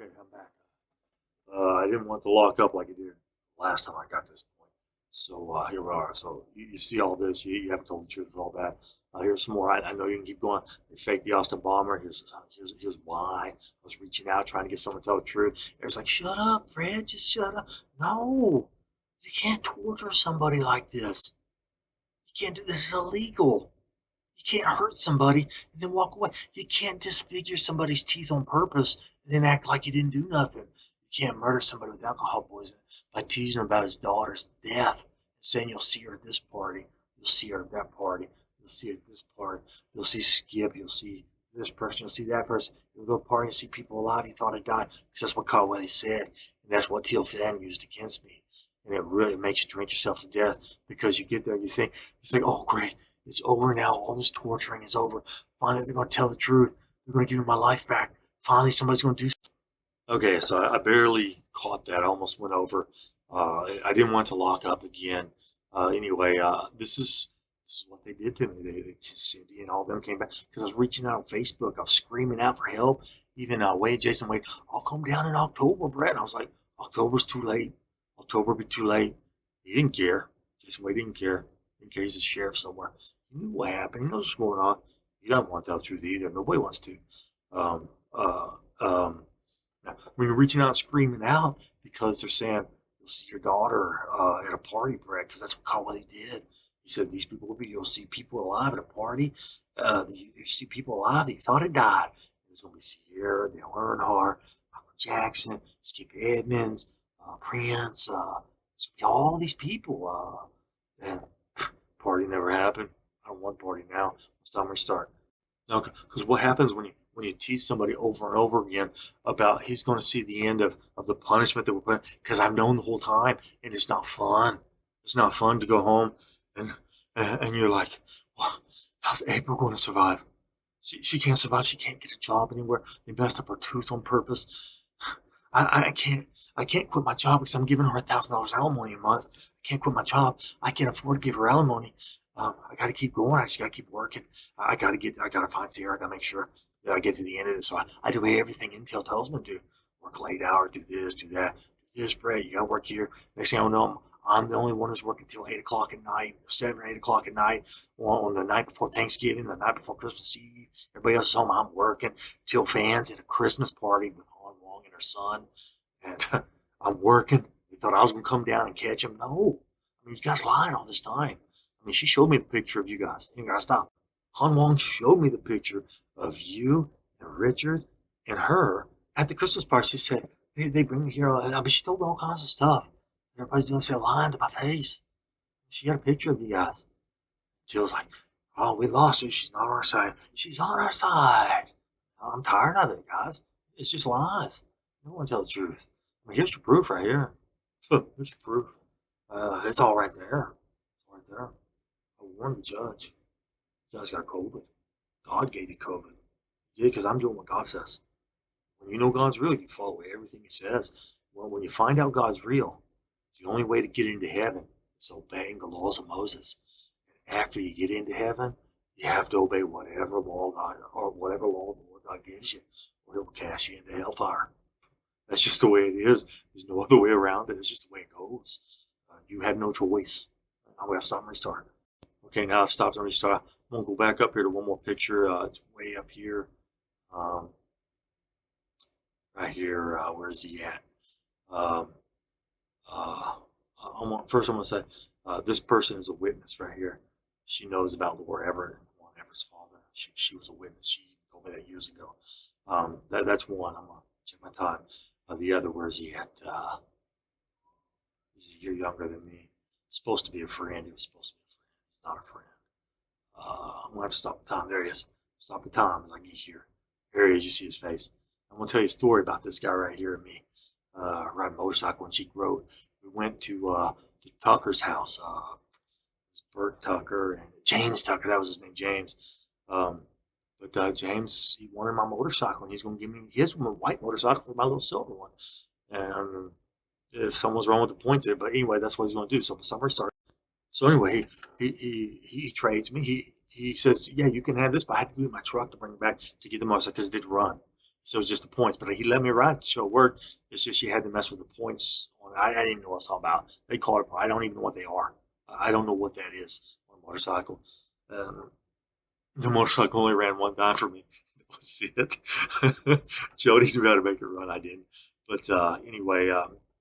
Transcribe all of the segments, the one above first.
Okay, I'm back. I didn't want to lock up like I did last time I got to this point. So here we are. So you see all this. You haven't told the truth with all that. Here's some more. I know you can keep going. They faked the Austin bomber. Here's why. I was reaching out trying to get someone to tell the truth. It was like, shut up, Fred. Just shut up. No, you can't torture somebody like this. You can't do this. Is illegal. You can't hurt somebody and then walk away. You can't disfigure somebody's teeth on purpose and then act like you didn't do nothing. You can't murder somebody with alcohol poisoning by teasing about his daughter's death and saying you'll see her at this party, you'll see her at that party, you'll see her at this party, you'll see Skip, you'll see this person, you'll see that person. You'll go to a party and see people alive you thought had died because that's what Caldwell said. And that's what Til Phan used against me. And it really makes you drink yourself to death because you get there and you think, oh, great, it's over now. All this torturing is over. Finally, they're going to tell the truth. They're going to give me my life back. Finally, somebody's going to do something. Okay, so I barely caught that. I almost went over. I didn't want to lock up again. Anyway, this is what they did to me. Cindy and all of them came back because I was reaching out on Facebook. I was screaming out for help. Even Jason Wade, I'll come down in October, Brett. And I was like, October's too late. October will be too late. He didn't care. Jason Wade didn't care. He didn't care. He's a sheriff somewhere. He knew what happened. He knows what's going on. He doesn't want to tell the truth either. Nobody wants to. Um, uh, um, when you're reaching out and screaming out because they're saying you'll see your daughter at a party, Brett, because that's what they did. He said these people will be. You'll see people alive at a party. You see people alive that you thought had died. There's going to be Sierra, Dale Earnhardt, Michael Jackson, Skip Edmonds, Prince. All these people. And party never happened. I don't want party now. It's time to restart. Okay, because what happens when you tease somebody over and over again about he's going to see the end of the punishment that we're putting? Because I've known the whole time, and it's not fun. It's not fun to go home and and you're like, well, how's April going to survive? She can't survive. She can't get a job anywhere. They messed up her tooth on purpose. I can't quit my job because I'm giving her $1,000 alimony a month. I can't quit my job. I can't afford to give her alimony. I got to keep going. I just got to keep working. I got to find Sierra. I got to make sure that I get to the end of this. So I do everything Intel tells me to do. Work late hours, do this, do that, do this, Brett. You got to work here. Next thing I know, I'm the only one who's working till 8 o'clock at night, 7 or 8 o'clock at night, on the night before Thanksgiving, the night before Christmas Eve. Everybody else is home. I'm working. Til Phan's at a Christmas party with Han Wong and her son, and I'm working. They thought I was going to come down and catch him. No. I mean, you guys lied all this time. I mean, she showed me the picture of you guys. You guys stop. Han Wong showed me the picture of you and Richard and her at the Christmas party. She said, they bring me here. I mean, she told me all kinds of stuff. Everybody's doing say lying to my face. She got a picture of you guys. She was like, oh, we lost her. She's not on our side. She's on our side. I'm tired of it, guys. It's just lies. You don't want to tell the truth. I mean, here's your proof right here. Here's your proof. It's all right there. It's all right there. I warned the judge. The judge got COVID. God gave you COVID. He did because I'm doing what God says. When you know God's real, you follow everything He says. Well, when you find out God's real, the only way to get into heaven is obeying the laws of Moses. And after you get into heaven, you have to obey whatever law God or whatever law the Lord God gives you, or He'll cast you into hellfire. That's just the way it is. There's no other way around it. It's just the way it goes. You have no choice. I'm going to stop and restart. Okay, now I've stopped and restarted. I'm going to go back up here to one more picture. It's way up here. Um, right here. Where is he at? Um, uh, first, I'm going to say this person is a witness right here. She knows about Laura Everett, Warren Everett's father. She was a witness. She told me that years ago. That's one. I'm going to check my time. The other, where's he at? He's a year younger than me. Supposed to be a friend. He was supposed to be a friend. He's not a friend. I'm going to have to stop the time. There he is. Stop the time as I get here. There he is. You see his face. I'm going to tell you a story about this guy right here and me. Riding a motorcycle in Cheek Road. We went to Tucker's house. It's Bert Tucker and James Tucker. That was his name, James. Um, but James, he wanted my motorcycle, and he's going to give me his white motorcycle for my little silver one. And something wrong with the points there, but anyway, that's what he's going to do. So summer started. So anyway, he trades me. He says, yeah, you can have this, but I have to do it in my truck to bring it back to get the motorcycle because it did run. So it was just the points, but he let me ride to show work. It's just you had to mess with the points. I didn't know what I was talking about. They call it. I don't even know what they are. I don't know what that is on a motorcycle. Um, the motorcycle only ran one time for me. That was it. Jody knew how to make it run. I didn't. But anyway,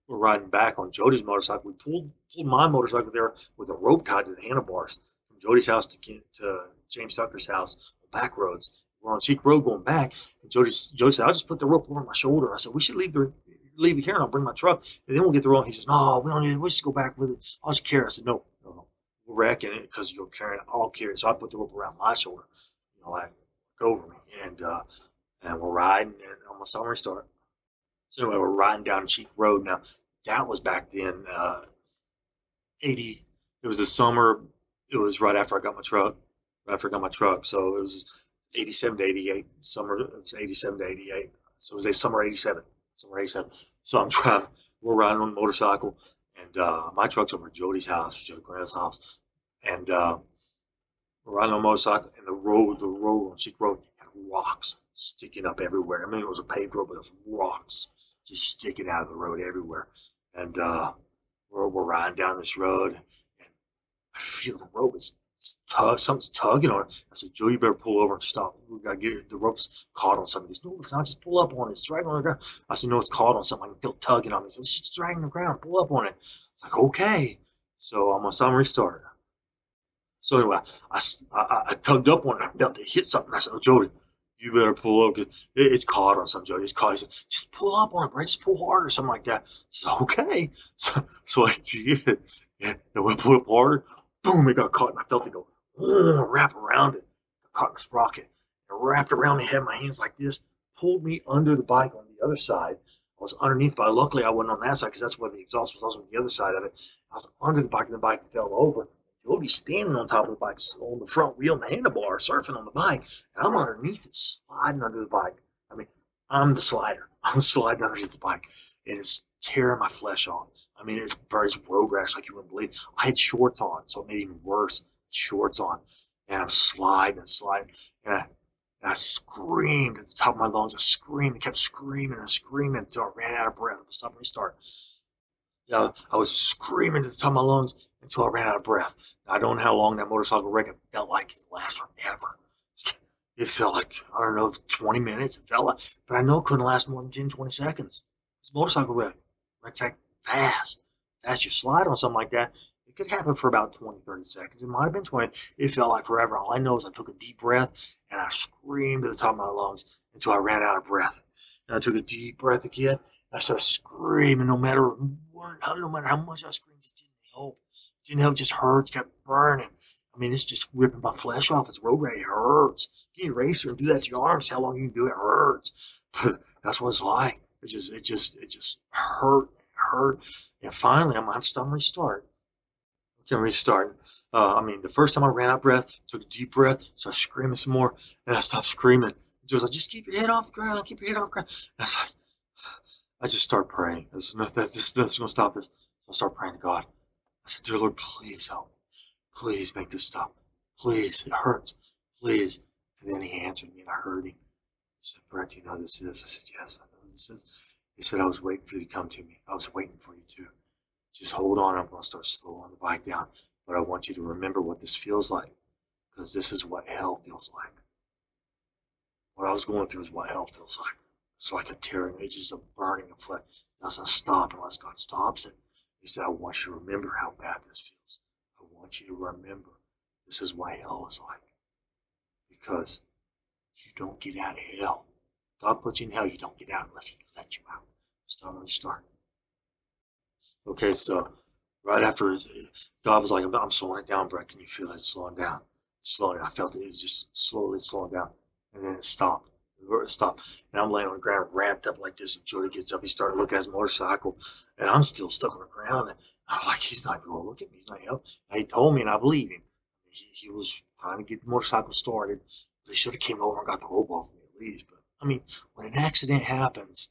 we're riding back on Jody's motorcycle. We pulled my motorcycle there with a rope tied to the handlebars from Jody's house to James Tucker's house on back roads. We're on Cheek Road going back, and Jody said, "I'll just put the rope over my shoulder." I said, "We should leave it here, and I'll bring my truck, and then we'll get the rope." He says, "No, we don't need it. We'll just go back with it. I'll just carry it." I said, "No, no, no. We're wrecking it because you'll carry it. I'll carry it." So I put the rope around my shoulder, like over me, and we're riding, and almost summer start. So anyway, we're riding down Cheek Road. Now that was back then, 80. It was the summer. It was right after I got my truck. Right after I got my truck, so it was 87 to 88. Summer. It was 87 to 88. So it was a summer 87. Summer 87. So I'm driving. We're riding on the motorcycle, and my truck's over at Jody's house, Jody Grant's house, and we're riding on a motorcycle, and the road on Cheek Road had rocks sticking up everywhere. I mean, it was a paved road, but it was rocks just sticking out of the road everywhere. And we're riding down this road, and I feel the rope is something's tugging on it. I said, "Joe, you better pull over and stop. We gotta get it. The rope's caught on something." He goes, "No, it's not. Just pull up on it. It's dragging on the ground." I said, "No, it's caught on something. I can feel it tugging on me." He said, "It's just dragging the ground. Pull up on it." It's like, okay. So I'm gonna summary start. So anyway, I tugged up on it. I felt it hit something. I said, "Oh, Jody, you better pull up. 'Cause it's caught on something, Jody. It's caught." He said, "Just pull up on it, bro. Just pull harder," or something like that. So okay. So I did. And I pulled up harder. Boom, it got caught, and I felt it go wrap around it. Got caught in the sprocket. It wrapped around me, had my hands like this, pulled me under the bike on the other side. I was underneath, but luckily I wasn't on that side because that's where the exhaust was. I was on the other side of it. I was under the bike, and the bike fell over. Jody's standing on top of the bike, on the front wheel and the handlebar, surfing on the bike, and I'm underneath it, sliding under the bike. I mean, I'm the slider. I'm sliding underneath the bike, and it's tearing my flesh off. I mean, it's road rash like you wouldn't believe. I had shorts on, so it made it even worse. Shorts on, and I'm sliding and sliding, and I screamed at the top of my lungs. I screamed and kept screaming and screaming until I ran out of breath. It was time to restart. Yeah, I was screaming at the top of my lungs until I ran out of breath. I don't know how long that motorcycle wreck it felt like. It lasted forever. It felt like, I don't know, 20 minutes. It felt like, but I know it couldn't last more than 10, 20 seconds. It's a motorcycle wreck. Wrecks like fast. Fast you slide on something like that. It could happen for about 20, 30 seconds. It might have been 20. It felt like forever. All I know is I took a deep breath and I screamed at the top of my lungs until I ran out of breath. And I took a deep breath again. I started screaming no matter how much I screamed, it didn't help. It didn't help, it just hurt, kept burning. I mean, it's just ripping my flesh off. It's road rage. It hurts. You can erase and do that to your arms. How long you can do it? It hurts. That's what it's like. It just hurt. And finally, I'm gonna have to stop and restart. Can restart. I mean, the first time I ran out of breath, took a deep breath, started screaming some more, and I stopped screaming. She was like, "Just keep your head off the ground. Keep your head off the ground." And I was like, I just start praying. This is gonna stop this. So I start praying to God. I said, "Dear Lord, please help me. Please make this stop. Please, it hurts. Please." And then he answered me, and I heard him. He said, "Brett, do you know who this is?" I said, "Yes, I know who this is." He said, "I was waiting for you to come to me. I was waiting for you to. Just hold on. I'm gonna start slowing the bike down. But I want you to remember what this feels like, because this is what hell feels like. What I was going through is what hell feels like. It's like a tearing. It's just a burning of flesh. It doesn't stop unless God stops it." He said, "I want you to remember how bad this feels. I want you to remember this is what hell is like, because you don't get out of hell. God puts you in hell. You don't get out unless He lets you out." Start and restart. Okay, so right after God was like, "I'm slowing it down, Brett. Can you feel it slowing down?" Slowing. I felt it. It was just slowly slowing down, and then it stopped. It stopped, and I'm laying on the ground, wrapped up like this. And Jody gets up. He started looking at his motorcycle, and I'm still stuck on the ground. And I'm like, he's not going to look at me. He's not help. He told me, and I believe him. He was trying to get the motorcycle started. They should have came over and got the rope off me at least. But I mean, when an accident happens,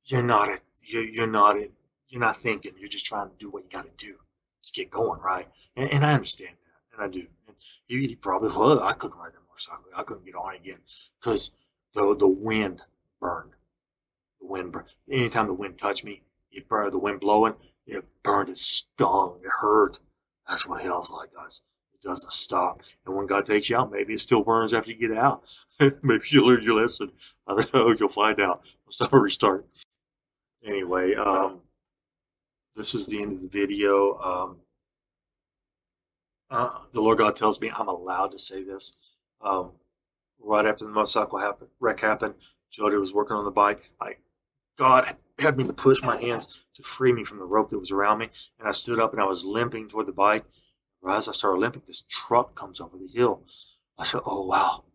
you're not a, you're not a, you're not thinking. You're just trying to do what you got to do to get going, right? And I understand that, and I do. And he probably was. I couldn't ride that motorcycle. I couldn't get on again because the wind. burned. The wind burned. Anytime the wind touched me, it burned. The wind blowing, it burned. It stung. It hurt. That's what hell's like, guys. It doesn't stop. And when God takes you out, maybe it still burns after you get out. Maybe you learn your lesson. I don't know. You'll find out. Let's stop and restart. Anyway, this is the end of the video. The Lord God tells me I'm allowed to say this. Um, right after the wreck happened, Jody was working on the bike. God had me to push my hands to free me from the rope that was around me, and I stood up and I was limping toward the bike. As I started limping, this truck comes over the hill. I said, "Oh wow,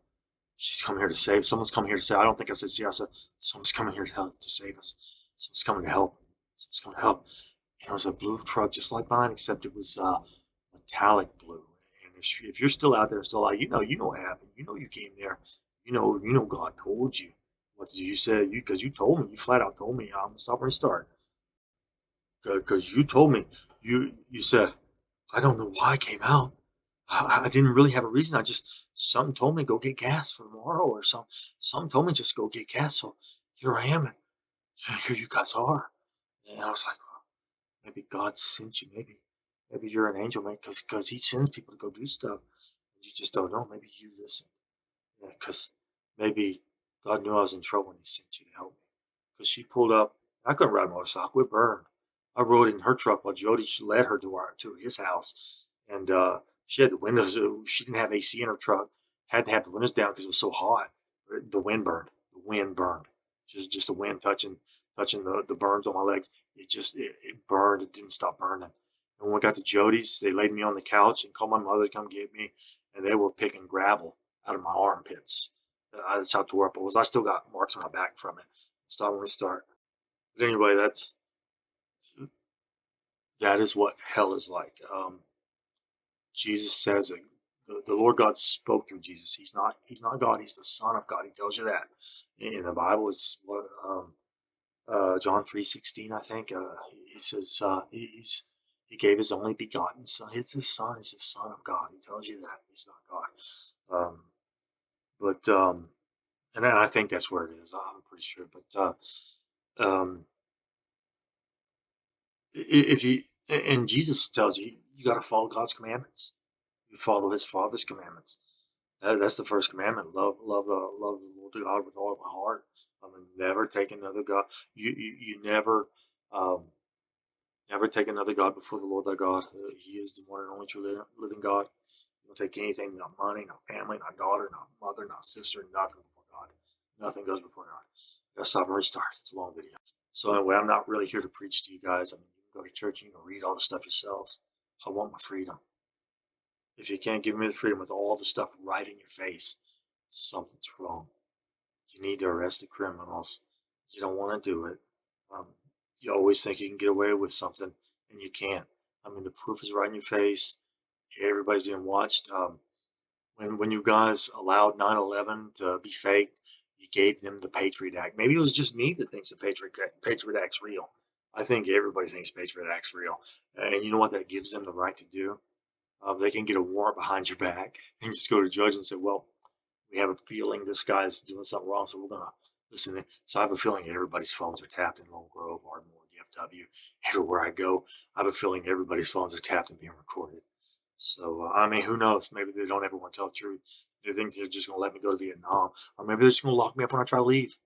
she's coming here to save. Someone's coming here to save." I don't think I said she. I said, "Someone's coming here to save us. Someone's coming to help. Someone's coming to help." And it was a blue truck just like mine, except it was metallic blue. And if you're still out there, still out, you know what happened. You know you came there. You know God told you. What did you say? Because you told me. You flat out told me I'm gonna stop and restart. Because you told me. You said I don't know why I came out. I didn't really have a reason. I just something told me go get gas for tomorrow or something. Something told me just go get gas. So here I am, and here you guys are. And I was like, well, maybe God sent you. Maybe you're an angel, man, because He sends people to go do stuff. And you just don't know. Maybe you listen. Yeah, because maybe God knew I was in trouble and He sent you to help me. Because she pulled up. I couldn't ride a motorcycle. It burned. I rode in her truck while Jody led her to his house, and she had the windows. She didn't have AC in her truck. Had to have the windows down because it was so hot. The wind burned. The wind burned. Just the wind touching the burns on my legs. It burned. It didn't stop burning. And when we got to Jody's, they laid me on the couch and called my mother to come get me, and they were picking gravel out of my armpits. That's how tore up it was. I still got marks on my back from it. Stop and restart. But anyway, that is what hell is like. Jesus says it. The Lord God spoke through Jesus. He's not God. He's the Son of God. He tells you that in the Bible. It's what John 3:16, I think. He says he gave his only begotten Son. It's his Son. He's the Son of God. He tells you that he's not God. But and I think that's where it is. I'm pretty sure. But if you and Jesus tells you you got to follow God's commandments. You follow His Father's commandments. That's the first commandment. Love the Lord God with all of my heart. I mean, never take another God. You um, never take another God before the Lord thy God. He is the one and only true living God. You don't take anything, not money, not family, not daughter, not mother, not sister, nothing before God. Nothing goes before God. You gotta stop and restart. It's a long video. So anyway, I'm not really here to preach to you guys. I mean, you can go to church, you can read all the stuff yourselves. I want my freedom. If you can't give me the freedom with all the stuff right in your face, something's wrong. You need to arrest the criminals. You don't want to do it. Um, you always think you can get away with something, and you can't. I mean, the proof is right in your face. Everybody's being watched. When you guys allowed 9/11 to be faked, you gave them the Patriot Act. Maybe it was just me that thinks the Patriot Act's real. I think everybody thinks Patriot Act's real. And you know what that gives them the right to do? They can get a warrant behind your back and just go to the judge and say, well, we have a feeling this guy's doing something wrong, so we're going to listen. So I have a feeling everybody's phones are tapped in Lone Grove, Ardmore, DFW. Everywhere I go, I have a feeling everybody's phones are tapped and being recorded. So, I mean, who knows? Maybe they don't ever want to tell the truth. They think they're just going to let me go to Vietnam, or maybe they're just going to lock me up when I try to leave.